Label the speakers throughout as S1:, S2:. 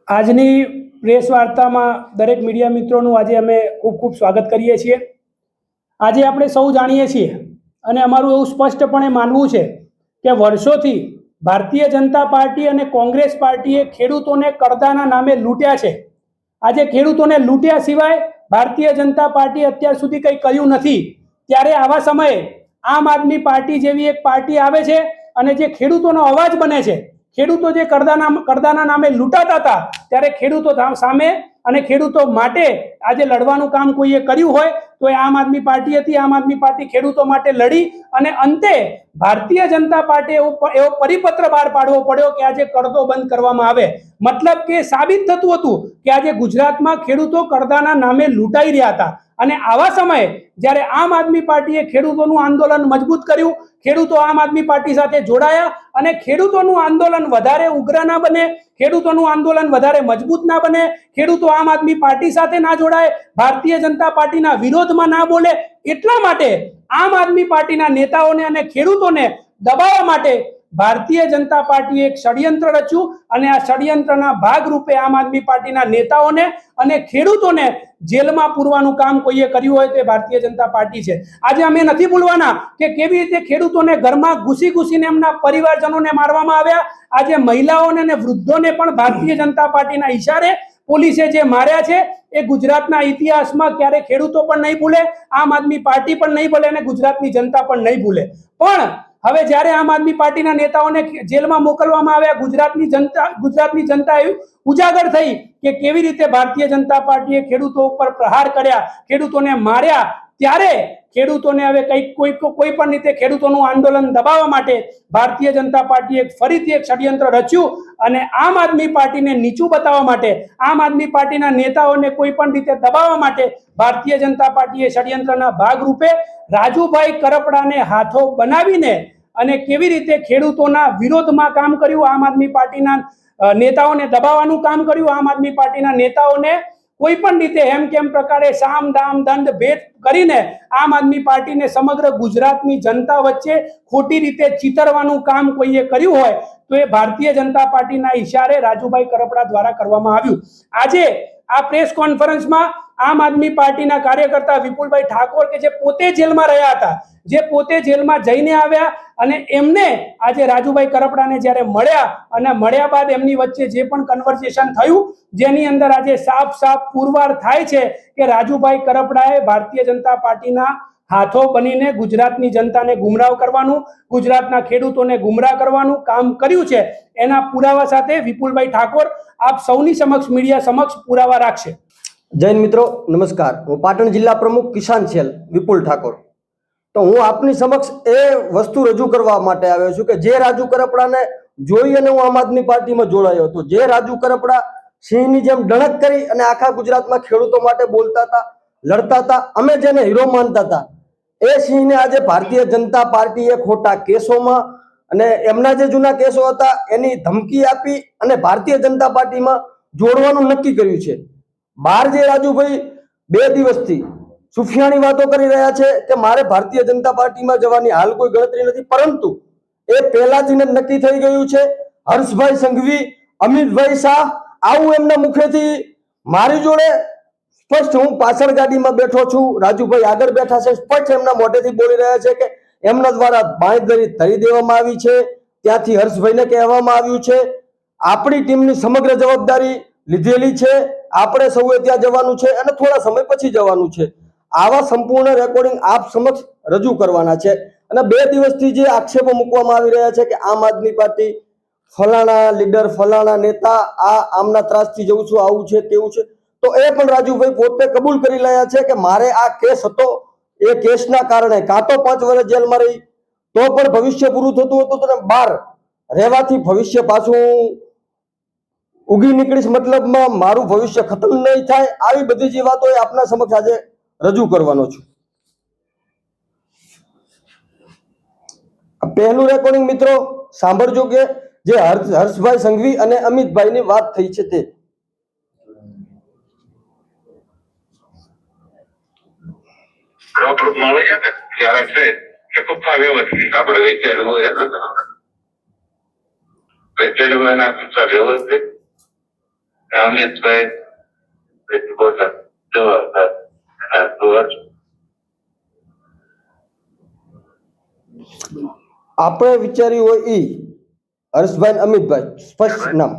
S1: આજની પ્રેસ વાર્તામાં દરેક મીડિયા મિત્રોનું આજે અમે ખૂબ ખૂબ સ્વાગત કરીએ છીએ। આજે આપણે સૌ જાણીએ છીએ અને અમારું એવું સ્પષ્ટપણે માનવું છે કે વર્ષોથી ભારતીય જનતા પાર્ટી અને કોંગ્રેસ પાર્ટીએ ખેડૂતોને કરદાના નામે લૂંટ્યા છે। આજે ખેડૂતોને લૂંટ્યા સિવાય ભારતીય જનતા પાર્ટી અત્યાર સુધી કંઈ કર્યું નથી। ત્યારે આવા સમયે આમ આદમી પાર્ટી જેવી એક પાર્ટી આવે છે અને જે ખેડૂતોનો અવાજ બને છે। ખેડૂતો જે કરદાના નામે લૂંટાતા હતા ત્યારે ખેડૂતો સામે અને ખેડૂતો માટે આજે લડવાનું કામ કોઈએ કર્યું હોય તો એ આમ આદમી પાર્ટી હતી। આમ આદમી પાર્ટી ખેડૂતો માટે લડી અને અંતે ભારતીય જનતા પાર્ટી એવો પરિપત્ર બહાર પાડવો પડ્યો કે આજે કરદો બંધ કરવામાં આવે। મતલબ કે સાબિત થતું હતું કે આજે ગુજરાતમાં ખેડૂતો કરદાના નામે લૂંટાઈ રહ્યા હતા અને આવા સમયે જ્યારે આમ આદમી પાર્ટીએ ખેડૂતોનું આંદોલન મજબૂત કર્યું, ખેડૂતો આમ આદમી પાર્ટી સાથે જોડાયા અને ખેડૂતોનું આંદોલન વધારે ઉગ્ર ના બને, ખેડૂતોનું આંદોલન વધારે મજબૂત ના બને, ખેડૂતો આમ આદમી પાર્ટી સાથે ના જોડાય, ભારતીય જનતા પાર્ટીના વિરોધમાં ના બોલે, એટલા માટે આમ આદમી પાર્ટીના નેતાઓને અને ખેડૂતોને દબાવવા માટે ભારતીય જનતા પાર્ટીએ એક ષડયંત્ર રચ્યું અને આ ષડયંત્રના ભાગરૂપે આમ આદમી પાર્ટીના નેતાઓને અને ખેડૂતોને જેલમાં પૂરવાનું કામ કોઈએ કર્યું હોય તે ભારતીય જનતા પાર્ટી છે। આજે અમે નથી ભૂલવાના કે કેવી રીતે ખેડૂતોને ઘરમાં ઘૂસીને એમના પરિવારજનોને મારવામાં આવ્યા। આજે મહિલાઓને અને વૃદ્ધોને પણ ભારતીય જનતા પાર્ટીના ઈશારે પોલીસે જે માર્યા છે એ ગુજરાતના ઇતિહાસમાં ક્યારે ખેડૂતો પણ નહીં ભૂલે, આમ આદમી પાર્ટી પણ નહીં ભૂલે અને ગુજરાતની જનતા પણ નહીં ભૂલે। પણ હવે જ્યારે આમ આદમી પાર્ટીના નેતાઓને જેલમાં મોકલવામાં આવ્યા, ગુજરાતની જનતા એવી ઉજાગર થઈ કે કેવી રીતે ભારતીય જનતા પાર્ટીએ ખેડૂતો ઉપર પ્રહાર કર્યા, ખેડૂતોને માર્યા, ત્યારે ખેડૂતોને હવે કોઈ પણ રીતે ખેડૂતોનું આંદોલન દબાવવા માટે ભારતીય જનતા પાર્ટીએ ફરીથી એક ષડયંત્ર રચ્યું અને આમ આદમી પાર્ટીને નીચું બતાવવા માટે, આમ આદમી પાર્ટીના નેતાઓને કોઈ પણ રીતે દબાવવા માટે ભારતીય જનતા પાર્ટીએ ષડયંત્રના ભાગરૂપે રાજુભાઈ કરપડાને હાથો બનાવીને અને કેવી રીતે ખેડૂતોના વિરોધમાં કામ કર્યું, આમ આદમી પાર્ટીના નેતાઓને દબાવવાનું કામ કર્યું, આમ આદમી પાર્ટીના નેતાઓને કોઈ પણ રીતે હેમકેમ પ્રકારે સામ દામ દંડ ભેદ કરીને આમ આદમી પાર્ટીને સમગ્ર ગુજરાતની જનતા વચ્ચે ખોટી રીતે ચીતરવાનું કામ કોઈએ કર્યું હોય તો એ ભારતીય જનતા પાર્ટીના ઈશારે રાજુભાઈ કરપડા દ્વારા કરવામાં આવ્યું। આજે આ પ્રેસ કોન્ફરન્સમાં આમ આદમી પાર્ટીના કાર્યકર્તા વિપુલભાઈ ઠાકોર કે જે પોતે જેલમાં રહ્યા હતા, જે પોતે જેલમાં જઈને આવ્યા અને એમને આજે રાજુભાઈ કરપડાને જ્યારે મળ્યા અને મળ્યા બાદ એમની વચ્ચે જે પણ કન્વર્સેશન થયું જેની અંદર આજે સાફ પુરવાર થાય છે કે રાજુભાઈ કરપડાએ ભારતીય જનતા પાર્ટીના હાથો બનીને ગુજરાતની જનતાને ગુમરાહ કરવાનું, ગુજરાતના ખેડૂતોને ગુમરાહ કરવાનું કામ કર્યું છે। એના પુરાવા સાથે વિપુલભાઈ ઠાકોર આપ સૌની સમક્ષ, મીડિયા સમક્ષ પુરાવા રાખશે।
S2: જૈન મિત્રો નમસ્કાર, હું પાટણ જિલ્લા પ્રમુખ કિસાન સેલ વિપુલ ઠાકોર। તો હું આપની સમક્ષ એ વસ્તુ રજૂ કરવા માટે આવ્યો છું કે જે રાજુ કરપડાને જોઈ અને હું આમ આદમી પાર્ટીમાં જોડાયો હતો, જે રાજુ કરપડા સિંહની જેમ ડણક કરી અને આખા ગુજરાતમાં ખેડૂતો માટે બોલતા હતા, લડતા હતા, અમે જેને હીરો માનતા હતા, એ સિંહને આજે ભારતીય જનતા પાર્ટીએ ખોટા કેસોમાં અને એમના જે જૂના કેસો હતા એની ધમકી આપી અને ભારતીય જનતા પાર્ટીમાં જોડવાનું નક્કી કર્યું છે। બહાર જે રાજુભાઈ 2 દિવસથી સુફિયાણી વાતો કરી રહ્યા છે કે મારે ભારતીય જનતા પાર્ટીમાં જવાની હાલ કોઈ ગણતરી નથી, પરંતુ એ પહેલાથી જ નક્કી થઈ ગયું છે। હર્ષભાઈ સંઘવી, અમિતભાઈ શાહ, આવું એમના મુખેથી મારી જોડે સ્પષ્ટ, હું પાછળ ગાડીમાં બેઠો છું, રાજુભાઈ આગળ બેઠા છે, સ્પષ્ટ એમના મોઢેથી બોલી રહ્યા છે કે એમના દ્વારા બાંયધરી ધરી દેવામાં આવી છે, ત્યાંથી હર્ષભાઈને કહેવામાં આવ્યું છે આપણી ટીમની સમગ્ર જવાબદારી લીધેલી છે, આપણે સૌએ ત્યાં જવાનું છે અને થોડા સમય પછી જવાનું છે। આવા સંપૂર્ણ રેકોર્ડિંગ આપ સમક્ષ રજૂ કરવાના છે અને 2 દિવસથી જે આક્ષેપો મૂકવામાં આવી રહ્યા છે કે આમ આદમી પાર્ટી ફલાણા લીડર, ફલાણા નેતા આમના ત્રાસથી જઉં છું, આવું છે તેવું છે, તો એ પણ રાજુભાઈ પોતે કબૂલ કરી રહ્યા છે કે મારે આ કેસ હતો, એ કેસના કારણે કાં તો 5 વર્ષ જેલમાં રહી તો પણ ભવિષ્ય પૂરું થતું હતું તો બહાર રહેવાથી ભવિષ્ય પાછું ઉગી નીકળીશ, મતલબમાં મારું ભવિષ્ય ખતમ નહીં થાય, આવી બધી જે વાતો એ આપના સમક્ષ આજે રજૂ કરવાનો છું। પહેલું રેકોર્ડિંગ મિત્રો સાંભળજો કે જે હર્ષભાઈ સંઘવી અને અમિતભાઈની વાત થઈ છે તે।
S3: પેકેટમાં આપતા વ્યવસ્થિત અમિતભાઈ જવાબદાર
S2: આપણે વિચાર્યું હોય ઈ હર્ષભાઈ અને અમિતભાઈ સ્પષ્ટ નામ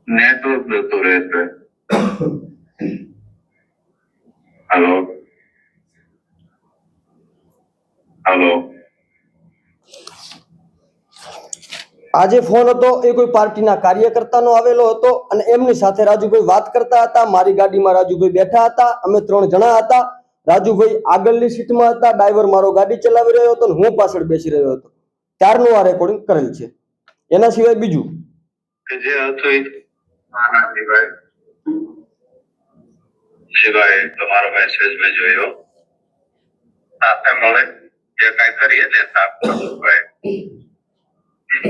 S3: નેટવર્ક જતું રહેશે. હલો હલો
S2: આજે ફોન હતો એ કોઈ પાર્ટીના કાર્યકર્તાનો આવેલો હતો અને એમની સાથે રાજુભાઈ વાત કરતા હતા. મારી ગાડીમાં રાજુભાઈ બેઠા હતા, અમે 3 જણા હતા. રાજુભાઈ આગળની સીટમાં હતા, ડ્રાઈવર મારો ગાડી ચલાવી રહ્યો હતો અને હું પાછળ બેસી રહ્યો હતો. ત્યારનું આ રેકોર્ડિંગ કરેલ છે. એના સિવાય બીજું
S3: જે હતું શિવાય તમારો મેસેજ મેં જોયો. સાથે મળે જે કઈ કરીએ તે સાફ કરવું ભાઈ.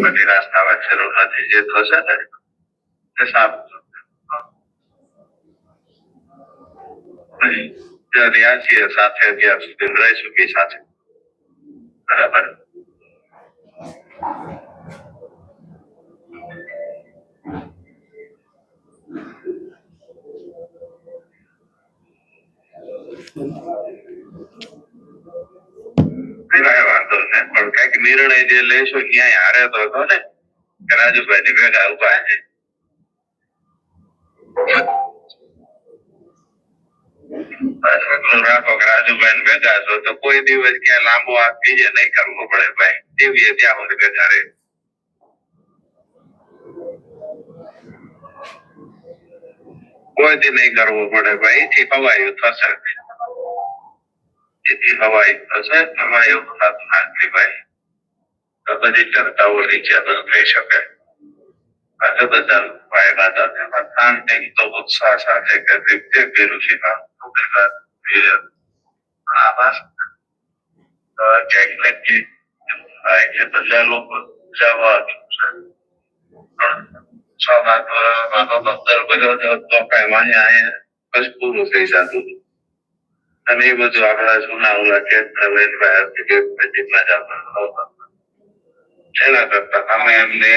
S3: બધી રાસ્તા વચ્ચે નથી જે થશે ને તે સાફ જ્યાં રહ્યા છીએ સાથે અત્યાર સુધી રહીશું બી સાથે. બરાબર. વાંધો ને પણ કઈક નિર્ણય જે લેશો ક્યાંય હારે તો હતો ને કે રાજુભાઈ ની ભેગા ઉભા છે. રાખો કે રાજુભાઈ ને ભેગા છો તો કોઈ દિવસ ક્યાં લાંબો હાથ બીજે નહીં કરવો પડે ભાઈ. જેવી ત્યાં સુધી ભેગા રહે. કોઈ દી નહીં કરવું પડે ભાઈ. એથી હવાયું થશે. જેથી હવાઈ થશે એમાં એવું થતું નથી ભાઈ. તો બધી ચર્ચાઓ રીચેબલ થઈ શકે. આજે બધા ભાઈ દાદા તેમાં શાંતિ તો ઉત્સાહ સાથે કે રીતે વિરુચિના બધા લોકો જવા બસ પૂરું થઈ જતું. અને એ બધું આપણા જૂના ઓલા એના કરતા અમે એમને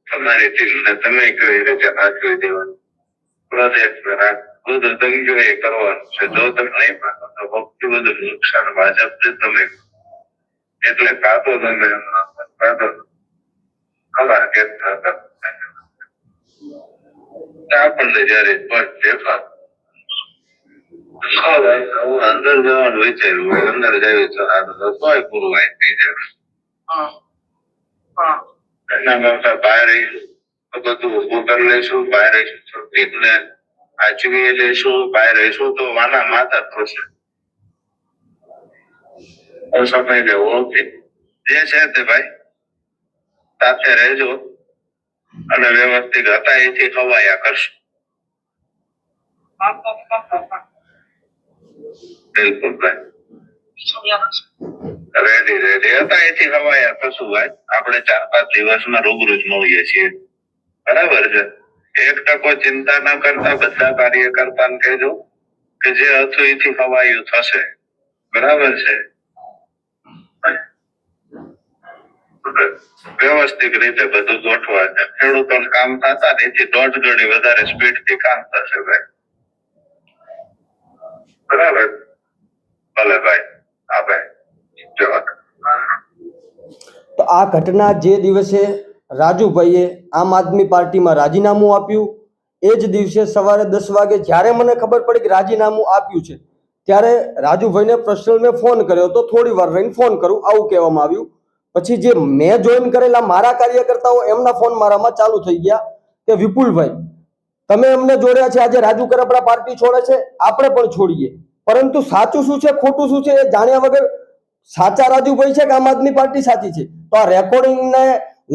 S3: તમારી ટીમને તમે કઈ રીતે સાચવી દેવાનું પ્રોજેક્ટ બધું તમે જો એ કરવાનું છે. જો તમે નહીં પાડો તો ભક્તિ બધું નુકસાન ભાજપ તમે એટલે કાતો તમે કાતો આપણને જયારે હું અંદર જવાનું વિચાર્યું હોય અંદર જવી તોય પૂરું વાંચી જાય. એના કરતા બહાર રહીશું તો બધું ઉભું કરી લઈશું. બહાર રહીશું એટલે આચવી લઈશું. બહાર રહીશું તો વાના માતા થશે. સમય ને ઓળખી જે છે તે ભાઈ સાથે રહેજો અને વ્યવસ્થિત હતા એથી ખવાયા કરશું. બિલકુલ ભાઈ. રેડી રેડી હતા એથી ખવાયા કરશું ભાઈ. આપણે 4-5 દિવસમાં રૂબરૂ જ મળીએ છીએ. બરાબર છે. 1% ચિંતા ના કરતા બધા કાર્યકર્તા ને કહેજો કે જે હતું એથી ખવાયું થશે. બરાબર છે. વ્યવસ્થિત રીતે બધું ગોઠવા છે. ખેડૂતોને કામ થતા એથી 1.5 ગણી વધારે સ્પીડ થી કામ થશે ભાઈ. બરાબર. ભલે ભાઈ. હા ભાઈ. જવા
S2: તો આ ઘટના જે દિવસે રાજુભાઈએ આમ આદમી પાર્ટીમાં રાજીનામું આપ્યું એ જ દિવસે સવારે 10 વાગે જ્યારે મને ખબર પડી કે રાજીનામું આપ્યું છે ત્યારે રાજુભાઈને પર્સનલ મેં ફોન કર્યો તો થોડી વાર રહીને ફોન કરું આવું કહેવામાં આવ્યું. પછી જે મેં જોઈન કરેલા મારા કાર્યકર્તાઓ એમના ફોન મારામાં ચાલુ થઈ ગયા કે વિપુલભાઈ તમે અમને જોડ્યા છે, આજે રાજુ કરપડા પાર્ટી છોડે છે, આપણે પણ છોડીએ. પરંતુ સાચું શું છે ખોટું શું છે એ જાણ્યા વગર સાચા રાજુભાઈ છે કે આમ આદમી પાર્ટી સાચી છે? તો આ રેકોર્ડિંગને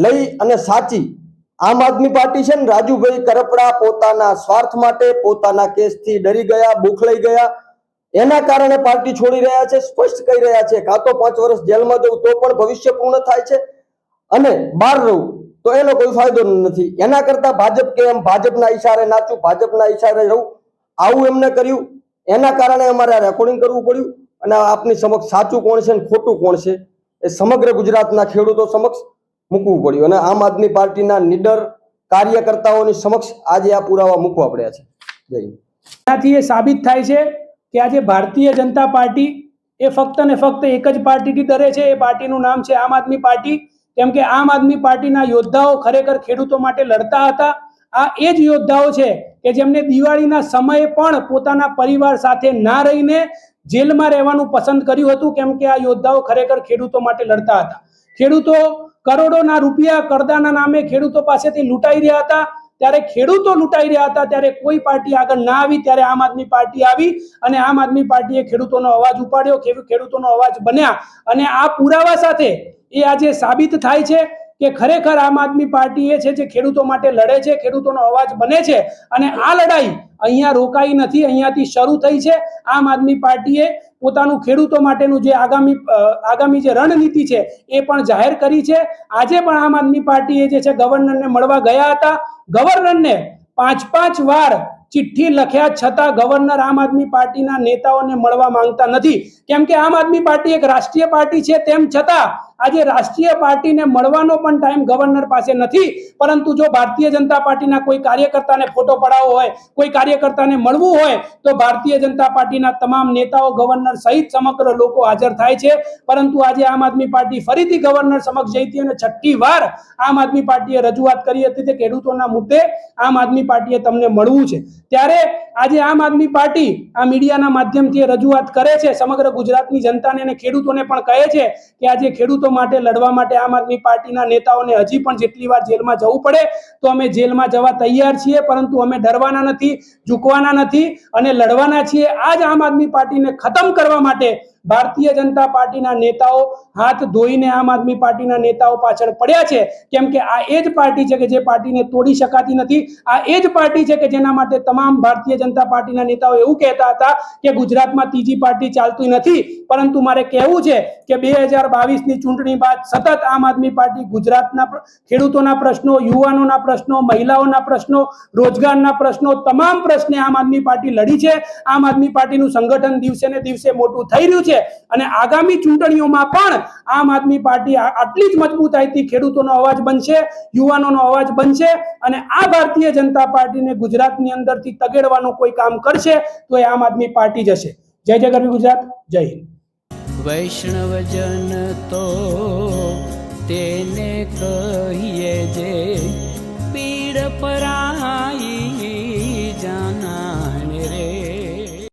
S2: લઈ અને સાચી આમ આદમી પાર્ટી છે ને રાજુભાઈ કરપડા પોતાના સ્વાર્થ માટે પોતાના કેસથી ડરી ગયા, બુખલાઈ ગયા, એના કારણે પાર્ટી છોડી રહ્યા છે. સ્પષ્ટ કહી રહ્યા છે કાં તો 5 વર્ષ જેલમાં જવું તો પણ ભવિષ્ય પૂર્ણ થાય છે અને બહાર રહું તો એનો કોઈ ફાયદો નથી. એના કરતા ભાજપ કે એમ ભાજપના ઈશારે નાચું, ભાજપના ઈશારે રહું, આવું એમને કર્યું. એના કારણે અમારે આ રેકોર્ડિંગ કરવું પડ્યું અને આપની સમક્ષ સાચું કોણ છે અને ખોટું કોણ છે એ સમગ્ર ગુજરાતના ખેડૂતો સમક્ષ મૂકવું પડ્યું, અને આમ આદમી પાર્ટીના નીડર કાર્યકર્તાઓની સમક્ષ આજે આ પુરાવા મૂકવા પડ્યા છે. જય હિન્દ.
S1: એનાથી એ સાબિત થાય છે કે આજે ભારતીય જનતા પાર્ટી એ ફક્ત ને ફક્ત એક જ પાર્ટીથી ડરે છે. એ પાર્ટીનું નામ છે આમ આદમી પાર્ટી. કેમ કે આમ આદમી પાર્ટીના યોદ્ધાઓ ખરેખર ખેડૂતો માટે લડતા હતા. આ એ જ યોદ્ધાઓ છે કે જેમને દિવાળીના સમયે પણ પોતાના પરિવાર સાથે ના રહીને જેલમાં રહેવાનું પસંદ કર્યું હતું. કેમ કે આ યોદ્ધાઓ ખરેખર ખેડૂતો માટે લડતા હતા. ખેડૂતો કરોડોના રૂપિયા કરદાના નામે ખેડૂતો પાસેથી લૂંટાઈ રહ્યા હતા. ત્યારે ખેડૂતો લૂંટાઈ રહ્યા હતા ત્યારે કોઈ પાર્ટી આગળ ના આવી, ત્યારે આમ આદમી પાર્ટી આવી અને આમ આદમી પાર્ટીએ ખેડૂતોનો અવાજ ઉપાડ્યો, ખેડૂતોનો અવાજ બન્યા. અને આ પુરાવા સાથે એ આજે સાબિત થાય છે કે ખરેખર આમ આદમી પાર્ટી એ છે જે ખેડૂતો માટે લડે છે, ખેડૂતોનો અવાજ બને છે. અને આ લડાઈ અહીંયા રોકાઈ નથી, અહીંયાથી શરૂ થઈ છે. આમ આદમી પાર્ટીએ પોતાનું ખેડૂતો માટેનું જે આગામી જે રણનીતિ છે એ પણ જાહેર કરી છે. આજે પણ આમ આદમી પાર્ટીએ જે છે ગવર્નરને મળવા ગયા હતા. ગવર્નરને 5 વાર ચિઠ્ઠી લખ્યા છતાં ગવર્નર આમ આદમી પાર્ટીના નેતાઓને મળવા માંગતા નથી. કેમ કે આમ આદમી પાર્ટી એક રાષ્ટ્રીય પાર્ટી છે, તેમ છતાં આજે રાષ્ટ્રીય પાર્ટીને મળવાનો પણ ટાઈમ ગવર્નર પાસે નથી. પરંતુ જો ભારતીય જનતા પાર્ટીના કોઈ કાર્યકર્તાને ફોટો પડાવવો હોય, કોઈ કાર્યકર્તાને મળવું હોય તો ભારતીય જનતા પાર્ટીના તમામ નેતાઓ, ગવર્નર સહિત સમગ્ર લોકો હાજર થાય છે. પરંતુ આજે આમ આદમી પાર્ટી ફરીથી ગવર્નર સમક્ષ જઈ હતી અને 6ઠ્ઠી વાર આમ આદમી પાર્ટીએ રજૂઆત કરી હતી કે ખેડૂતોના મુદ્દે આમ આદમી પાર્ટીએ તમને મળવું છે. ત્યારે આજે આમ આદમી પાર્ટી આ મીડિયાના માધ્યમથી રજૂઆત કરે છે, સમગ્ર ગુજરાતની જનતાને અને ખેડૂતોને પણ કહે છે કે આજે ખેડૂતો માટે લડવા માટે આમ આદમી પાર્ટીના નેતાઓને હજી પણ જેટલી વાર જેલમાં જવું પડે તો અમે જેલમાં જવા તૈયાર છીએ. પરંતુ અમે ડરવાના નથી, ઝૂકવાના નથી અને લડવાના છીએ. આ જ આમ આદમી પાર્ટીને ખતમ કરવા માટે ભારતીય જનતા પાર્ટીના નેતાઓ હાથ ધોઈને આમ આદમી પાર્ટીના નેતાઓ પાછળ પડ્યા છે. કેમ કે આ એ જ પાર્ટી છે કે જે પાર્ટીને તોડી શકાતી નથી. આ એ જ પાર્ટી છે કે જેના માટે તમામ ભારતીય જનતા પાર્ટીના નેતાઓ એવું કહેતા હતા કે ગુજરાતમાં ત્રીજી પાર્ટી ચાલતી નથી. પરંતુ મારે કહેવું છે કે 2022ની ચૂંટણી બાદ સતત આમ આદમી પાર્ટી ગુજરાતના ખેડૂતોના પ્રશ્નો, યુવાનોના પ્રશ્નો, મહિલાઓના પ્રશ્નો, રોજગારના પ્રશ્નો, તમામ પ્રશ્ને આમ આદમી પાર્ટી લડી છે. આમ આદમી પાર્ટીનું સંગઠન દિવસે ને દિવસે મોટું થઈ રહ્યું છે અને આગામી ચૂંટણીઓમાં પણ આમ આદમી પાર્ટી આટલી જ મજબૂતાઈથી ખેડૂતોનો અવાજ બનશે, યુવાનોનો અવાજ બનશે. અને આ ભારતીય જનતા પાર્ટીને ગુજરાતની અંદરથી તગેડવાનું કોઈ કામ કરશે તો એ આમ આદમી પાર્ટી જ હશે. જય જય ગરવી ગુજરાત. જય હિન્દ.
S4: વૈષ્ણવજન તો તેને કહીએ જે પીડ પરા